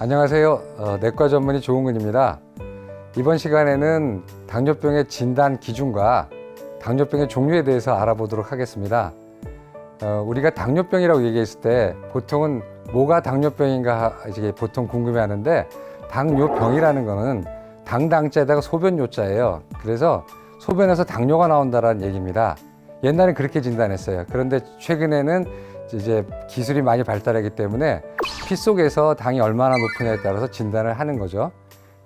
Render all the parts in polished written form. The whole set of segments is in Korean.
안녕하세요. 내과 전문의 조은근입니다. 이번 시간에는 당뇨병의 진단 기준과 당뇨병의 종류에 대해서 알아보도록 하겠습니다. 우리가 당뇨병이라고 얘기했을 때 보통은 뭐가 당뇨병인가 이제 보통 궁금해하는데, 당뇨병이라는 거는 당자에다가 소변 요자예요. 그래서 소변에서 당뇨가 나온다는 얘기입니다. 옛날엔 그렇게 진단했어요. 그런데 최근에는 이제 기술이 많이 발달하기 때문에 피 속에서 당이 얼마나 높으냐에 따라서 진단을 하는 거죠.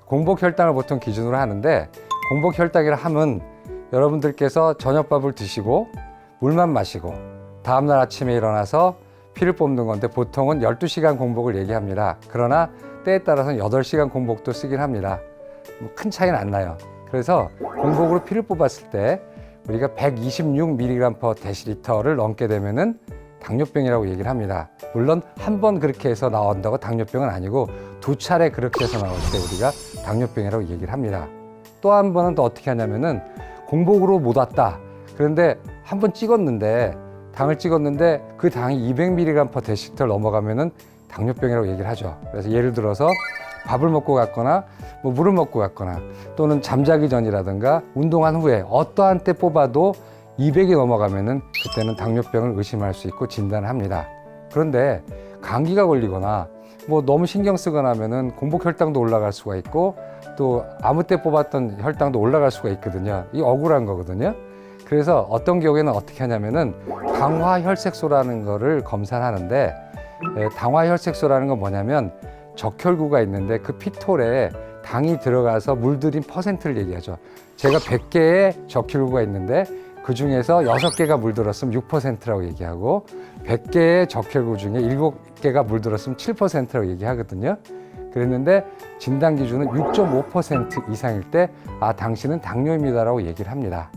공복혈당을 보통 기준으로 하는데, 공복혈당이라 하면 여러분들께서 저녁밥을 드시고 물만 마시고 다음날 아침에 일어나서 피를 뽑는 건데, 보통은 12시간 공복을 얘기합니다. 그러나 때에 따라서는 8시간 공복도 쓰긴 합니다. 큰 차이는 안 나요. 그래서 공복으로 피를 뽑았을 때 우리가 126mg/dl를 넘게 되면은 당뇨병이라고 얘기를 합니다. 물론 한 번 그렇게 해서 나온다고 당뇨병은 아니고, 2차례 그렇게 해서 나올 때 우리가 당뇨병이라고 얘기를 합니다. 또 한 번은 또 어떻게 하냐면은, 공복으로 못 왔다. 그런데 한 번 찍었는데, 당을 찍었는데 그 당이 200mg/dl를 넘어가면은 당뇨병이라고 얘기를 하죠. 그래서 예를 들어서 밥을 먹고 갔거나 물을 먹고 갔거나, 또는 잠자기 전이라든가 운동한 후에 어떠한 때 뽑아도 200이 넘어가면은 그때는 당뇨병을 의심할 수 있고 진단을 합니다. 그런데 감기가 걸리거나 너무 신경 쓰거나 하면은 공복 혈당도 올라갈 수가 있고, 또 아무 때 뽑았던 혈당도 올라갈 수가 있거든요. 이 억울한 거거든요. 그래서 어떤 경우에는 어떻게 하냐면은 당화혈색소라는 거를 검사를 하는데, 당화혈색소라는 건 뭐냐면 적혈구가 있는데 그 피톨에 당이 들어가서 물들인 퍼센트를 얘기하죠. 제가 100개의 적혈구가 있는데 그 중에서 6개가 물들었으면 6%라고 얘기하고, 100개의 적혈구 중에 7개가 물들었으면 7%라고 얘기하거든요. 그랬는데 진단 기준은 6.5% 이상일 때 당신은 당뇨입니다라고 얘기를 합니다.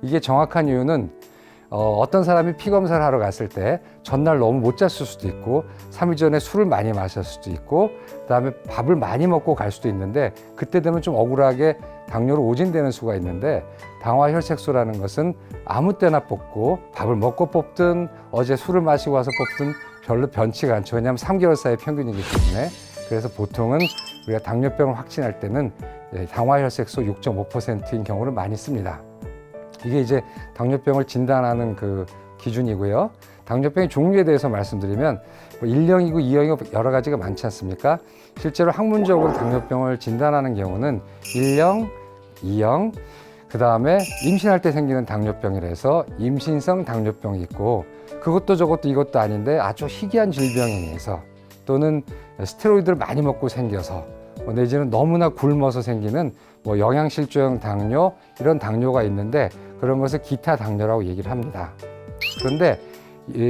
이게 정확한 이유는 어떤 사람이 피 검사를 하러 갔을 때 전날 너무 못 잤을 수도 있고, 3일 전에 술을 많이 마셨을 수도 있고, 그다음에 밥을 많이 먹고 갈 수도 있는데, 그때 되면 좀 억울하게 당뇨로 오진되는 수가 있는데, 당화혈색소라는 것은 아무 때나 뽑고, 밥을 먹고 뽑든 어제 술을 마시고 와서 뽑든 별로 변치가 않죠. 왜냐하면 3개월 사이 평균이기 때문에. 그래서 보통은 우리가 당뇨병을 확진할 때는 당화혈색소 6.5%인 경우를 많이 씁니다. 이게 이제 당뇨병을 진단하는 그 기준이고요. 당뇨병의 종류에 대해서 말씀드리면 1형이고 2형이고 여러 가지가 많지 않습니까? 실제로 학문적으로 당뇨병을 진단하는 경우는 1형, 2형, 그 다음에 임신할 때 생기는 당뇨병이라서 임신성 당뇨병이 있고, 그것도 저것도 이것도 아닌데 아주 희귀한 질병에 의해서, 또는 스테로이드를 많이 먹고 생겨서, 내지는 너무나 굶어서 생기는 영양실조형 당뇨, 이런 당뇨가 있는데 그런 것을 기타 당뇨라고 얘기를 합니다. 그런데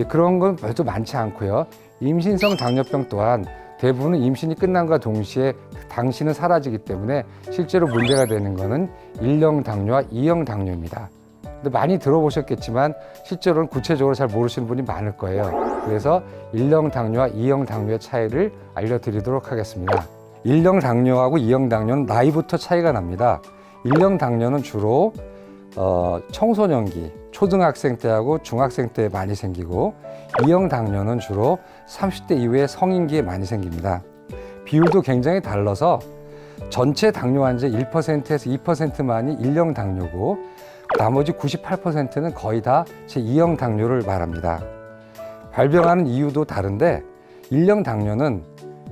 그런 건 별도 많지 않고요. 임신성 당뇨병 또한 대부분은 임신이 끝난과 동시에 당신은 사라지기 때문에 실제로 문제가 되는 거는 1형 당뇨와 2형 당뇨입니다. 근데 많이 들어보셨겠지만 실제로는 구체적으로 잘 모르시는 분이 많을 거예요. 그래서 1형 당뇨와 2형 당뇨의 차이를 알려드리도록 하겠습니다. 1형 당뇨하고 2형 당뇨는 나이부터 차이가 납니다. 1형 당뇨는 주로 청소년기, 초등학생 때하고 중학생 때 많이 생기고, 2형 당뇨는 주로 30대 이후에 성인기에 많이 생깁니다. 비율도 굉장히 달라서 전체 당뇨 환자의 1%에서 2%만이 1형 당뇨고, 나머지 98%는 거의 다 제2형 당뇨를 말합니다. 발병하는 이유도 다른데, 1형 당뇨는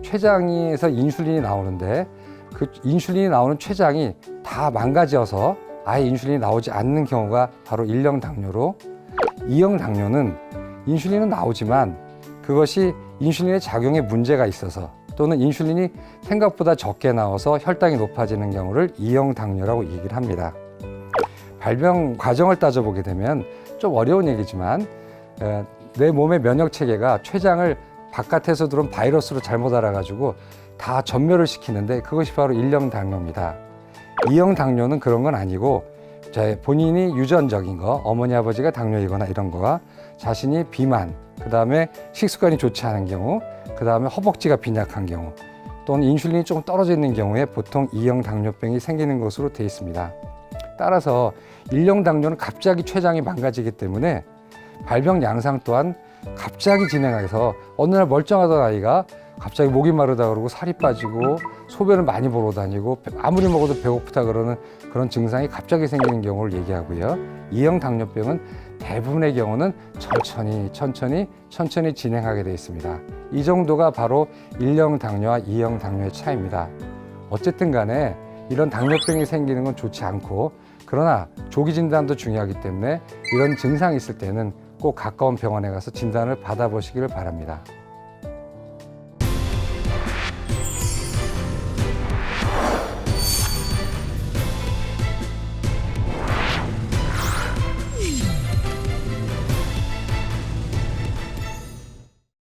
췌장에서 인슐린이 나오는데 그 인슐린이 나오는 췌장이 다 망가져서 아예 인슐린이 나오지 않는 경우가 바로 1형 당뇨로, 2형 당뇨는 인슐린은 나오지만 그것이 인슐린의 작용에 문제가 있어서, 또는 인슐린이 생각보다 적게 나와서 혈당이 높아지는 경우를 2형 당뇨라고 얘기를 합니다. 발병 과정을 따져보게 되면 좀 어려운 얘기지만, 내 몸의 면역 체계가 췌장을 바깥에서 들어온 바이러스로 잘못 알아가지고 다 전멸을 시키는데, 그것이 바로 1형 당뇨입니다. 2형 당뇨는 그런 건 아니고, 본인이 유전적인 거, 어머니 아버지가 당뇨이거나 이런 거가, 자신이 비만, 그 다음에 식습관이 좋지 않은 경우, 그 다음에 허벅지가 빈약한 경우, 또는 인슐린이 조금 떨어져 있는 경우에 보통 2형 당뇨병이 생기는 것으로 되어 있습니다. 따라서 1형 당뇨는 갑자기 췌장이 망가지기 때문에 발병 양상 또한 갑자기 진행해서 어느 날 멀쩡하던 아이가 갑자기 목이 마르다 그러고 살이 빠지고 소변을 많이 보러 다니고 아무리 먹어도 배고프다 그러는 그런 증상이 갑자기 생기는 경우를 얘기하고요. 2형 당뇨병은 대부분의 경우는 천천히 진행하게 되어 있습니다. 이 정도가 바로 1형 당뇨와 2형 당뇨의 차이입니다. 어쨌든 간에 이런 당뇨병이 생기는 건 좋지 않고, 그러나 조기 진단도 중요하기 때문에 이런 증상이 있을 때는 꼭 가까운 병원에 가서 진단을 받아보시기를 바랍니다.